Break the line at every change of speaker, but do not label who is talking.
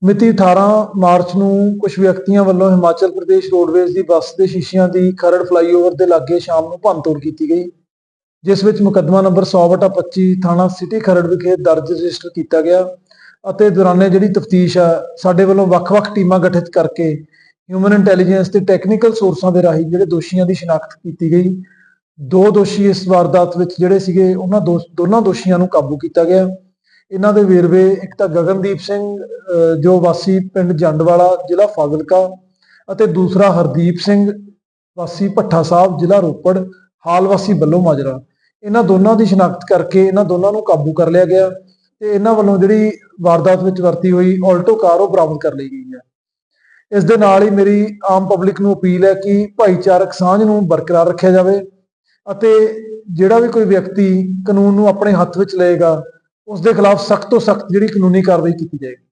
ਮਿਤੀ 18 ਮਾਰਚ ਨੂੰ ਕੁਝ ਵਿਅਕਤੀਆਂ ਵੱਲੋਂ ਹਿਮਾਚਲ ਪ੍ਰਦੇਸ਼ ਰੋਡਵੇਜ਼ ਦੀ ਬੱਸ ਦੇ ਸ਼ੀਸ਼ਿਆਂ ਦੀ ਖਰੜ ਫਲਾਈਓਵਰ ਦੇ ਲਾਗੇ ਸ਼ਾਮ ਨੂੰ ਭੰਨਤੋੜ ਕੀਤੀ ਗਈ, ਜਿਸ ਵਿੱਚ ਮੁਕੱਦਮਾ ਨੰਬਰ 100/25 ਥਾਣਾ ਸਿਟੀ ਖਰੜ ਵਿਖੇ ਦਰਜ ਰਜਿਸਟਰ ਕੀਤਾ ਗਿਆ ਅਤੇ ਦੌਰਾਨੇ ਜਿਹੜੀ ਤਫਤੀਸ਼ ਆ ਸਾਡੇ ਵੱਲੋਂ ਵੱਖ-ਵੱਖ ਟੀਮਾਂ ਗਠਿਤ ਕਰਕੇ ਹਿਊਮਨ ਇੰਟੈਲੀਜੈਂਸ ਤੇ ਟੈਕਨੀਕਲ ਸੋਰਸਾਂ ਦੇ ਰਾਹੀਂ ਜਿਹੜੇ ਦੋਸ਼ੀਆਂ ਦੀ ਸ਼ਨਾਖਤ ਕੀਤੀ ਗਈ। ਦੋ ਦੋਸ਼ੀ ਇਸ ਵਾਰਦਾਤ ਵਿੱਚ ਜਿਹੜੇ ਸੀਗੇ ਉਹਨਾਂ ਦੋਨਾਂ ਦੋਸ਼ੀਆਂ ਨੂੰ ਕਾਬੂ ਕੀਤਾ ਗਿਆ। ਇਹਨਾਂ ਦੇ ਵੇਰਵੇ ਇੱਕ ਤਾਂ ਗਗਨਦੀਪ ਸਿੰਘ ਜੋ ਵਾਸੀ ਪਿੰਡ ਜੰਡਵਾਲਾ ਜ਼ਿਲ੍ਹਾ ਫਾਜ਼ਿਲਕਾ ਅਤੇ ਦੂਸਰਾ ਹਰਦੀਪ ਸਿੰਘ ਵਾਸੀ ਭੱਠਾ ਸਾਹਿਬ ਜ਼ਿਲ੍ਹਾ ਰੋਪੜ ਹਾਲ ਵਾਸੀ ਬੱਲੋ ਮਾਜਰਾ। ਇਹਨਾਂ ਦੋਨਾਂ ਦੀ ਸ਼ਨਾਖਤ ਕਰਕੇ ਇਹਨਾਂ ਦੋਨਾਂ ਨੂੰ ਕਾਬੂ ਕਰ ਲਿਆ ਗਿਆ ਤੇ ਇਹਨਾਂ ਵੱਲੋਂ ਜਿਹੜੀ ਵਾਰਦਾਤ ਵਿੱਚ ਵਰਤੀ ਹੋਈ ਆਲਟੋ ਕਾਰ ਉਹ ਬਰਾਮਦ ਕਰ ਲਈ ਗਈ ਹੈ। ਇਸ ਦੇ ਨਾਲ ਹੀ ਮੇਰੀ ਆਮ ਪਬਲਿਕ ਨੂੰ ਅਪੀਲ ਹੈ ਕਿ ਭਾਈਚਾਰਕ ਸਾਂਝ ਨੂੰ ਬਰਕਰਾਰ ਰੱਖਿਆ ਜਾਵੇ ਅਤੇ ਜਿਹੜਾ ਵੀ ਕੋਈ ਵਿਅਕਤੀ ਕਾਨੂੰਨ ਨੂੰ ਆਪਣੇ ਹੱਥ ਵਿੱਚ ਲਏਗਾ ਉਸ ਦੇ ਖਿਲਾਫ ਸਖਤ ਤੋਂ ਸਖਤ ਜਿਹੜੀ ਕਾਨੂੰਨੀ ਕਾਰਵਾਈ ਕੀਤੀ ਜਾਏਗੀ।